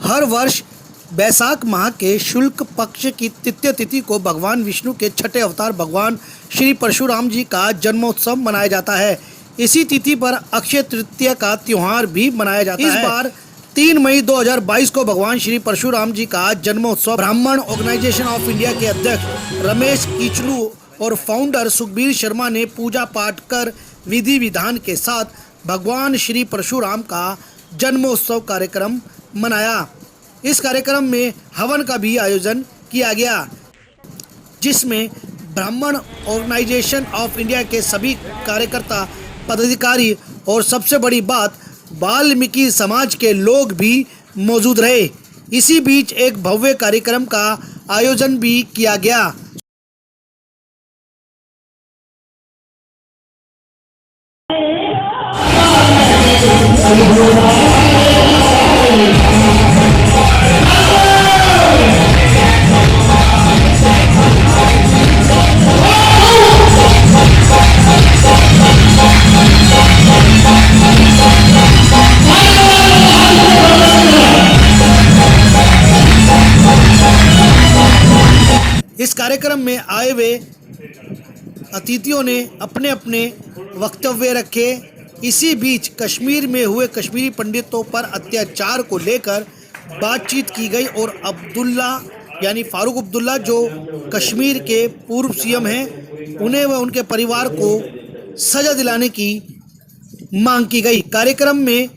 हर वर्ष बैसाख माह के शुक्ल पक्ष की तृतीय तिथि को भगवान विष्णु के छठे अवतार भगवान श्री परशुराम जी का जन्मोत्सव मनाया जाता है। इसी तिथि पर अक्षय तृतीया का त्योहार भी मनाया जाता है। इस बार 3 मई 2022 को भगवान श्री परशुराम जी का जन्मोत्सव ब्राह्मण ऑर्गेनाइजेशन ऑफ इंडिया के अध्यक्ष रमेश कीचलू और फाउंडर सुखबीर शर्मा ने पूजा पाठ कर विधि विधान के साथ भगवान श्री परशुराम का जन्मोत्सव कार्यक्रम मनाया। इस कार्यक्रम में हवन का भी आयोजन किया गया, जिसमें ब्राह्मण ऑर्गेनाइजेशन ऑफ इंडिया के सभी कार्यकर्ता, पदाधिकारी और सबसे बड़ी बात वाल्मीकि समाज के लोग भी मौजूद रहे। इसी बीच एक भव्य कार्यक्रम का आयोजन भी किया गया। इस कार्यक्रम में आए हुए अतिथियों ने अपने अपने वक्तव्य रखे। इसी बीच कश्मीर में हुए कश्मीरी पंडितों पर अत्याचार को लेकर बातचीत की गई और अब्दुल्ला यानी फारूक अब्दुल्ला जो कश्मीर के पूर्व सीएम हैं, उन्हें व उनके परिवार को सजा दिलाने की मांग की गई। कार्यक्रम में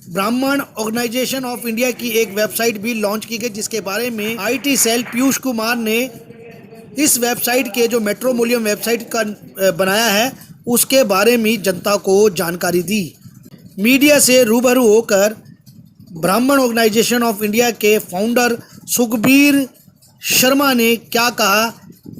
ब्राह्मण ऑर्गेनाइजेशन ऑफ इंडिया की एक वेबसाइट भी लॉन्च की गई, जिसके बारे में आईटी सेल पीयूष कुमार ने इस वेबसाइट के जो मेट्रोमोलियम वेबसाइट का बनाया है उसके बारे में जनता को जानकारी दी। मीडिया से रूबरू होकर ब्राह्मण ऑर्गेनाइजेशन ऑफ इंडिया के फाउंडर सुखबीर शर्मा ने क्या कहा,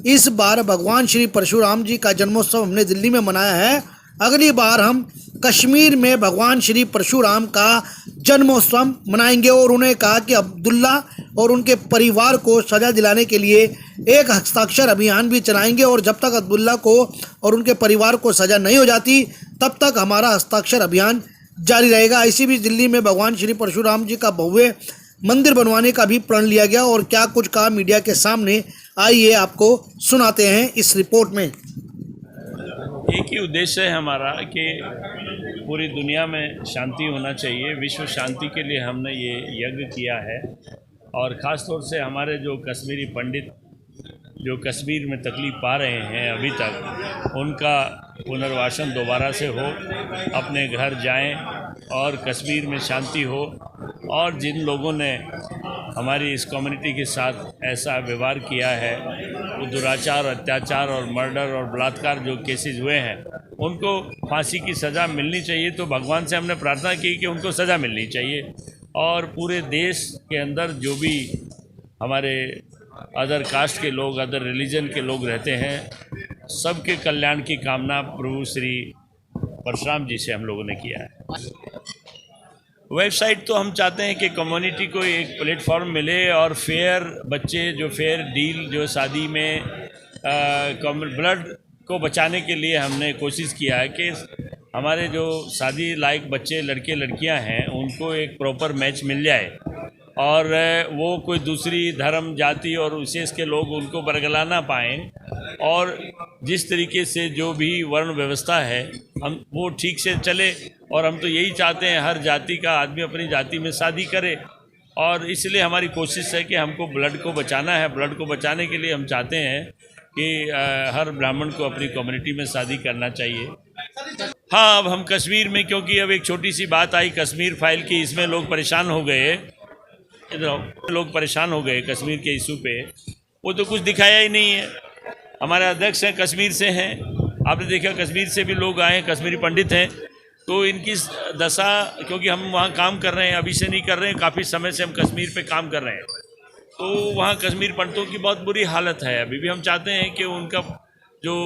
इस बार भगवान श्री परशुराम जी का जन्मोत्सव हमने दिल्ली में मनाया है, अगली बार हम कश्मीर में भगवान श्री परशुराम का जन्मोत्सव मनाएंगे। और उन्हें कहा कि अब्दुल्ला और उनके परिवार को सजा दिलाने के लिए एक हस्ताक्षर अभियान भी चलाएंगे और जब तक अब्दुल्ला को और उनके परिवार को सजा नहीं हो जाती तब तक हमारा हस्ताक्षर अभियान जारी रहेगा। इसी बीच दिल्ली में भगवान श्री परशुराम जी का भव्य मंदिर बनवाने का भी प्रण लिया गया और क्या कुछ कहा मीडिया के सामने, आइए आपको सुनाते हैं इस रिपोर्ट में। एक ही उद्देश्य है हमारा कि पूरी दुनिया में शांति होना चाहिए। विश्व शांति के लिए हमने ये यज्ञ किया है और ख़ास तौर से हमारे जो कश्मीरी पंडित जो कश्मीर में तकलीफ़ पा रहे हैं अभी तक, उनका पुनर्वासन दोबारा से हो, अपने घर जाएं और कश्मीर में शांति हो। और जिन लोगों ने हमारी इस कम्युनिटी के साथ ऐसा व्यवहार किया है, वो दुराचार, अत्याचार और मर्डर और बलात्कार जो केसेस हुए हैं, उनको फांसी की सज़ा मिलनी चाहिए। तो भगवान से हमने प्रार्थना की कि उनको सज़ा मिलनी चाहिए और पूरे देश के अंदर जो भी हमारे अदर कास्ट के लोग, अदर रिलीजन के लोग रहते हैं, सबके कल्याण की कामना प्रभु श्री परशुराम जी से हम लोगों ने किया है। वेबसाइट तो हम चाहते हैं कि कम्युनिटी को एक प्लेटफॉर्म मिले और फेयर बच्चे जो फेयर डील जो शादी में ब्लड को बचाने के लिए हमने कोशिश किया है कि हमारे जो शादी लायक बच्चे लड़के लड़कियां हैं उनको एक प्रॉपर मैच मिल जाए और वो कोई दूसरी धर्म, जाति और विशेष के लोग उनको बरगला ना पाएँ और जिस तरीके से जो भी वर्ण व्यवस्था है हम वो ठीक से चले। और हम तो यही चाहते हैं हर जाति का आदमी अपनी जाति में शादी करे और इसलिए हमारी कोशिश है कि हमको ब्लड को बचाना है। ब्लड को बचाने के लिए हम चाहते हैं कि हर ब्राह्मण को अपनी कम्युनिटी में शादी करना चाहिए। हाँ, अब हम कश्मीर में, क्योंकि अब एक छोटी सी बात आई कश्मीर फाइल की, इसमें लोग परेशान हो गए, लोग परेशान हो गए कश्मीर के इशू पे। वो तो कुछ दिखाया ही नहीं है। हमारे अध्यक्ष हैं कश्मीर से हैं, आपने देखा कश्मीर से भी लोग आए हैं, कश्मीरी पंडित हैं, तो इनकी दशा, क्योंकि हम वहाँ काम कर रहे हैं, अभी से नहीं कर रहे हैं, काफ़ी समय से हम कश्मीर पे काम कर रहे हैं, तो वहाँ कश्मीर पंडितों की बहुत बुरी हालत है। अभी भी हम चाहते हैं कि उनका जो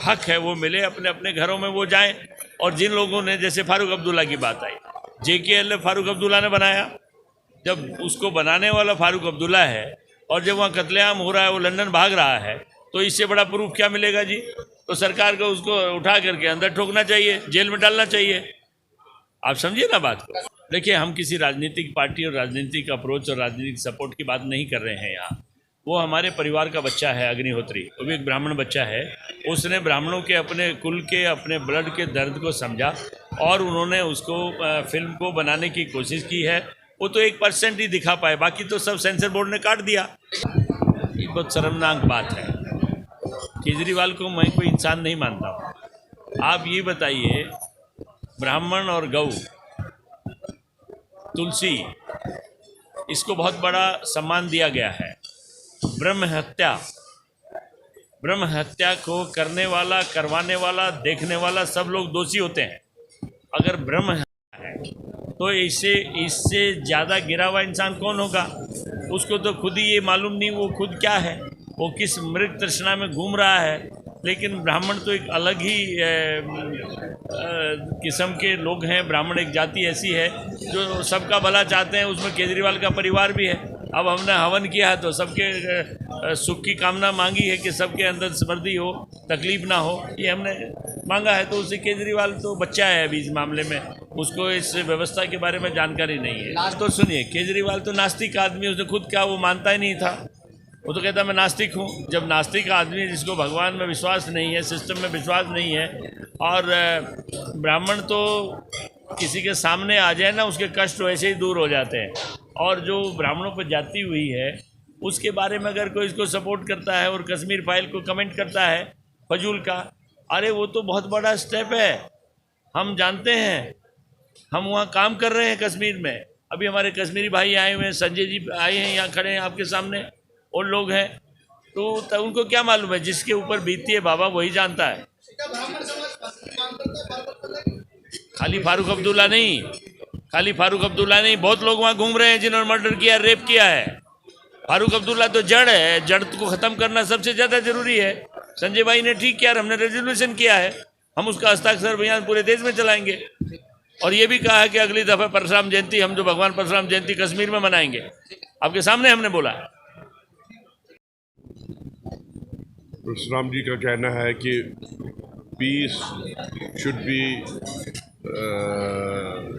हक है वो मिले, अपने अपने घरों में वो जाएं। और जिन लोगों ने, जैसे फारूक अब्दुल्ला की बात आई, JKL फारूक अब्दुल्ला ने बनाया, जब उसको बनाने वाला फारूक अब्दुल्ला है और जब वहाँ कत्लेआम हो रहा है, वो लंदन भाग रहा है, तो इससे बड़ा प्रूफ क्या मिलेगा जी? तो सरकार को उसको उठा करके अंदर ठोकना चाहिए, जेल में डालना चाहिए। आप समझिए ना बात को। देखिए, हम किसी राजनीतिक पार्टी और राजनीतिक अप्रोच और राजनीतिक सपोर्ट की बात नहीं कर रहे हैं यहाँ। वो हमारे परिवार का बच्चा है अग्निहोत्री, वो भी एक ब्राह्मण बच्चा है। उसने ब्राह्मणों के अपने कुल के अपने ब्लड के दर्द को समझा और उन्होंने उसको फिल्म को बनाने की कोशिश की है। वो तो 1% ही दिखा पाए, बाकी तो सब सेंसर बोर्ड ने काट दिया। ये बहुत शर्मनाक बात है। केजरीवाल को मैं कोई इंसान नहीं मानता हूँ। आप ये बताइए, ब्राह्मण और गौ, तुलसी, इसको बहुत बड़ा सम्मान दिया गया है। ब्रह्म हत्या को करने वाला, करवाने वाला, देखने वाला सब लोग दोषी होते हैं। अगर ब्रह्म हत्या है तो इससे ज़्यादा गिरा हुआ इंसान कौन होगा? उसको तो खुद ही ये मालूम नहीं वो खुद क्या है, वो किस मृग तृष्णा में घूम रहा है। लेकिन ब्राह्मण तो एक अलग ही किस्म के लोग हैं। ब्राह्मण एक जाति ऐसी है जो सबका भला चाहते हैं, उसमें केजरीवाल का परिवार भी है। अब हमने हवन किया है तो सबके सुख की कामना मांगी है कि सबके अंदर समृद्धि हो, तकलीफ ना हो, ये हमने मांगा है। तो उससे केजरीवाल तो बच्चा है अभी इस मामले में, उसको इस व्यवस्था के बारे में जानकारी नहीं है। तो सुनिए, केजरीवाल तो नास्तिक आदमी, उसने खुद क्या वो मानता ही नहीं था। वो तो कहता मैं नास्तिक हूँ। जब नास्तिक आदमी जिसको भगवान में विश्वास नहीं है, सिस्टम में विश्वास नहीं है, और ब्राह्मण तो किसी के सामने आ जाए ना, उसके कष्ट वैसे ही दूर हो जाते हैं। और जो ब्राह्मणों पर जाती हुई है उसके बारे में अगर कोई इसको सपोर्ट करता है और कश्मीर फाइल को कमेंट करता है फजूल का, अरे वो तो बहुत बड़ा स्टेप है। हम जानते हैं, हम वहाँ काम कर रहे हैं कश्मीर में। अभी हमारे कश्मीरी भाई आए हुए हैं, संजय जी आए हैं, यहाँ खड़े हैं आपके सामने, और लोग हैं। तो उनको क्या मालूम है? जिसके ऊपर बीतती है बाबा वही जानता है। खाली फारूक अब्दुल्ला नहीं, बहुत लोग वहाँ घूम रहे हैं जिन्होंने मर्डर किया, रेप किया है। फारूक अब्दुल्ला तो जड़ है, जड़ को ख़त्म करना सबसे ज़्यादा ज़रूरी है। संजय भाई ने ठीक किया, हमने रेजोल्यूशन किया है, हम उसका हस्ताक्षर अभियान पूरे देश में चलाएंगे। और ये भी कहा है कि अगली दफ़ा परशुराम जयंती, हम जो भगवान परशुराम जयंती कश्मीर में मनाएंगे, आपके सामने हमने बोला है। परशुराम जी का कहना है कि peace should be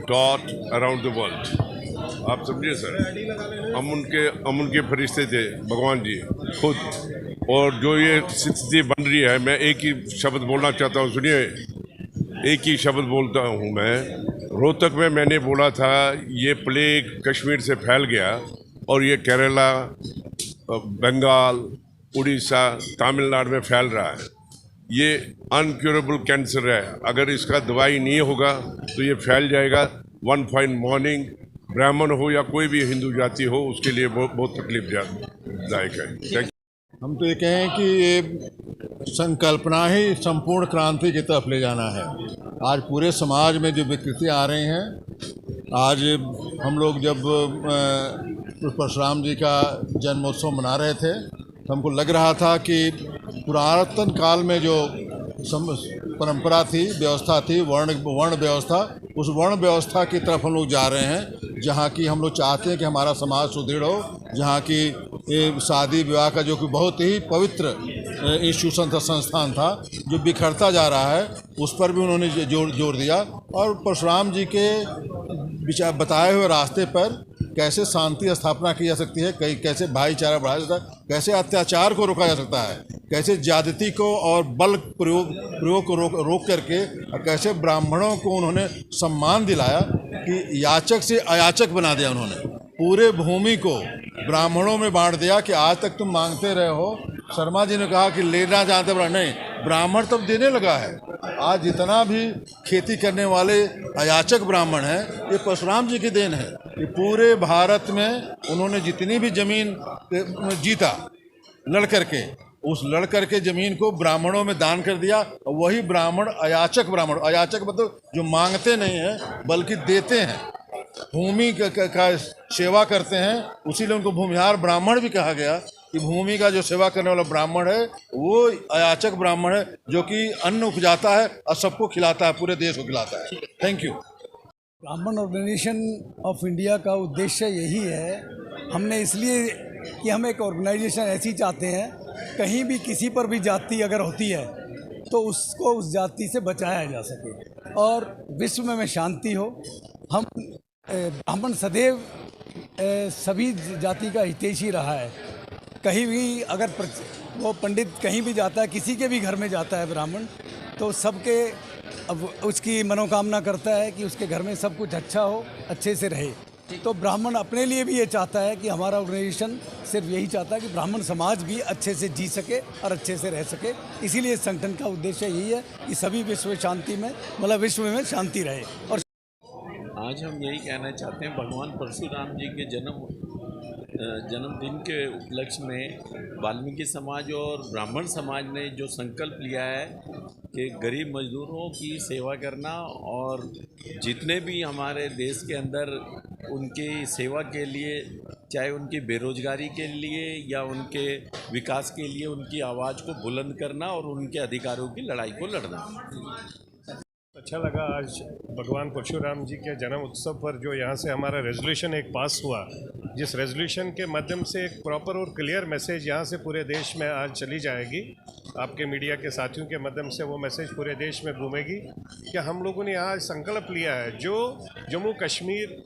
taught around the world. आप समझिए सर, हम उनके फरिश्ते थे, भगवान जी खुद। और जो ये स्थिति बन रही है, मैं एक ही शब्द बोलना चाहता हूँ, सुनिए, एक ही शब्द बोलता हूँ मैं। रोहतक में मैंने बोला था ये प्लेग कश्मीर से फैल गया और ये केरला, बंगाल, उड़ीसा, तमिलनाडु में फैल रहा है। ये अनक्योरेबल कैंसर है। अगर इसका दवाई नहीं होगा तो ये फैल जाएगा। वन फाइन मॉर्निंग, ब्राह्मण हो या कोई भी हिंदू जाति हो, उसके लिए बहुत तकलीफदायक है। Thank you. हम तो ये कहें कि ये संकल्पना ही संपूर्ण क्रांति की तरफ ले जाना है। आज पूरे समाज में जो विकृतियाँ आ रही हैं, आज हम लोग जब परशुराम जी का जन्मोत्सव मना रहे थे तो हमको लग रहा था कि पुरातन काल में जो परंपरा थी, व्यवस्था थी, वर्ण व्यवस्था, उस वर्ण व्यवस्था की तरफ हम लोग जा रहे हैं, जहाँ की हम लोग चाहते हैं कि हमारा समाज सुदृढ़ हो, जहाँ की ये शादी विवाह का जो कि बहुत ही पवित्र इंस्टीट्यूशन था, संस्थान था, जो बिखरता जा रहा है, उस पर भी उन्होंने जोर दिया। और परशुराम जी के विचार बताए हुए रास्ते पर कैसे शांति स्थापना की जा सकती है, कैसे भाईचारा बढ़ाया जा सकता है, कैसे अत्याचार को रोका जा सकता है, कैसे ज्यादती को और बल प्रयोग को रोक करके, और कैसे ब्राह्मणों को उन्होंने सम्मान दिलाया कि याचक से अयाचक बना दिया। उन्होंने पूरे भूमि को ब्राह्मणों में बांट दिया कि आज तक तुम मांगते रहे हो। शर्मा जी ने कहा कि लेना जानते बड़ा नहीं, ब्राह्मण तब देने लगा है। आज जितना भी खेती करने वाले अयाचक ब्राह्मण हैं, ये परशुराम जी की देन है। ये पूरे भारत में उन्होंने जितनी भी जमीन जीता लड़ करके, उस लड़ करके जमीन को ब्राह्मणों में दान कर दिया। और वही ब्राह्मण अयाचक मतलब जो मांगते नहीं हैं बल्कि देते हैं, भूमि का सेवा करते हैं। उसीलिए उनको भूमिहार ब्राह्मण भी कहा गया कि भूमि का जो सेवा करने वाला ब्राह्मण है वो अयाचक ब्राह्मण है, जो कि अन्न उपजाता है और सबको खिलाता है, पूरे देश को खिलाता है। Thank you. ब्राह्मण ऑर्गेनाइजेशन ऑफ इंडिया का उद्देश्य यही है, हमने इसलिए कि हम एक ऑर्गेनाइजेशन ऐसी चाहते हैं, कहीं भी किसी पर भी जाति अगर होती है तो उसको उस जाति से बचाया जा सके और विश्व में शांति हो। हम ब्राह्मण सदैव सभी जाति का हितैषी रहा है। कहीं भी अगर वो पंडित कहीं भी जाता है, किसी के भी घर में जाता है ब्राह्मण, तो सबके अब उसकी मनोकामना करता है कि उसके घर में सब कुछ अच्छा हो, अच्छे से रहे। तो ब्राह्मण अपने लिए भी ये चाहता है कि हमारा ऑर्गेनाइजेशन सिर्फ यही चाहता है कि ब्राह्मण समाज भी अच्छे से जी सके और अच्छे से रह सके। इसीलिए इस संगठन का उद्देश्य यही है कि सभी विश्व शांति में, मतलब विश्व में शांति रहे। और आज हम यही कहना चाहते हैं, भगवान परशुराम जी के जन्मदिन के उपलक्ष्य में वाल्मीकि समाज और ब्राह्मण समाज ने जो संकल्प लिया है कि गरीब मजदूरों की सेवा करना और जितने भी हमारे देश के अंदर उनकी सेवा के लिए, चाहे उनकी बेरोजगारी के लिए या उनके विकास के लिए, उनकी आवाज़ को बुलंद करना और उनके अधिकारों की लड़ाई को लड़ना। अच्छा लगा आज भगवान परशुराम जी के जन्म उत्सव पर जो यहाँ से हमारा रेजोल्यूशन एक पास हुआ, जिस रेजोल्यूशन के माध्यम से एक प्रॉपर और क्लियर मैसेज यहाँ से पूरे देश में आज चली जाएगी। आपके मीडिया के साथियों के माध्यम से वो मैसेज पूरे देश में घूमेगी कि हम लोगों ने यहाँ संकल्प लिया है, जो जम्मू कश्मीर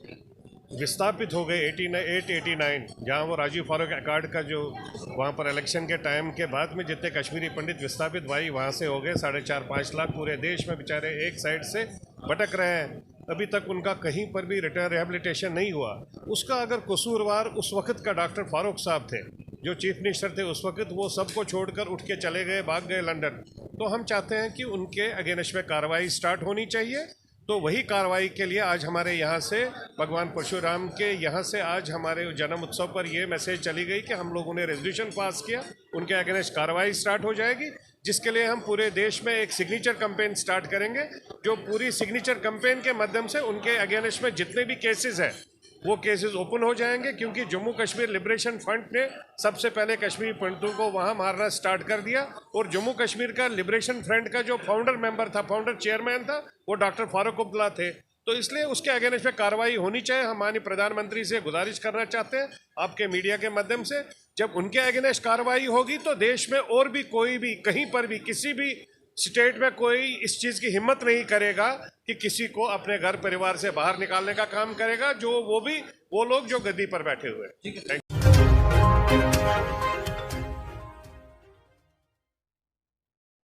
विस्थापित हो गए 889, जहाँ वो राजीव फारूक अकार्ड का जो वहाँ पर इलेक्शन के टाइम के बाद में जितने कश्मीरी पंडित विस्थापित भाई वहाँ से हो गए 4.5-5 लाख पूरे देश में बेचारे एक साइड से भटक रहे हैं। अभी तक उनका कहीं पर भी रिटर्न रिहेबिलिटेशन नहीं हुआ। उसका अगर कसूरवार उस वक्त का डॉक्टर फारूक साहब थे, जो चीफ मिनिस्टर थे उस वक्त, वो सबको छोड़कर उठ के चले गए, भाग गए लंदन। तो हम चाहते हैं कि उनके अगेंस्ट में कार्रवाई स्टार्ट होनी चाहिए। तो वही कार्रवाई के लिए आज हमारे यहाँ से भगवान परशुराम के यहाँ से आज हमारे जन्म उत्सव पर ये मैसेज चली गई कि हम लोगों ने रेजोल्यूशन पास किया, उनके अगेंस्ट कार्रवाई स्टार्ट हो जाएगी, जिसके लिए हम पूरे देश में एक सिग्नेचर कैंपेन स्टार्ट करेंगे। जो पूरी सिग्नेचर कैंपेन के माध्यम से उनके अगेंस्ट में जितने भी केसेस हैं वो केसेस ओपन हो जाएंगे, क्योंकि जम्मू कश्मीर लिबरेशन फ्रंट ने सबसे पहले कश्मीरी पंडितों को वहाँ मारना स्टार्ट कर दिया। और जम्मू कश्मीर का लिबरेशन फ्रंट का जो फाउंडर मेंबर था, फाउंडर चेयरमैन था, वो डॉक्टर फारूक अब्दुल्ला थे। तो इसलिए उसके अगेंस्ट में कार्रवाई होनी चाहिए। हम माननीय प्रधानमंत्री से गुजारिश करना चाहते हैं आपके मीडिया के माध्यम से, जब उनके अगेंस्ट कार्रवाई होगी तो देश में और भी कोई भी कहीं पर भी किसी भी स्टेट में कोई इस चीज़ की हिम्मत नहीं करेगा कि किसी को अपने घर परिवार से बाहर निकालने का काम करेगा, जो वो लोग जो गद्दी पर बैठे हुए हैं।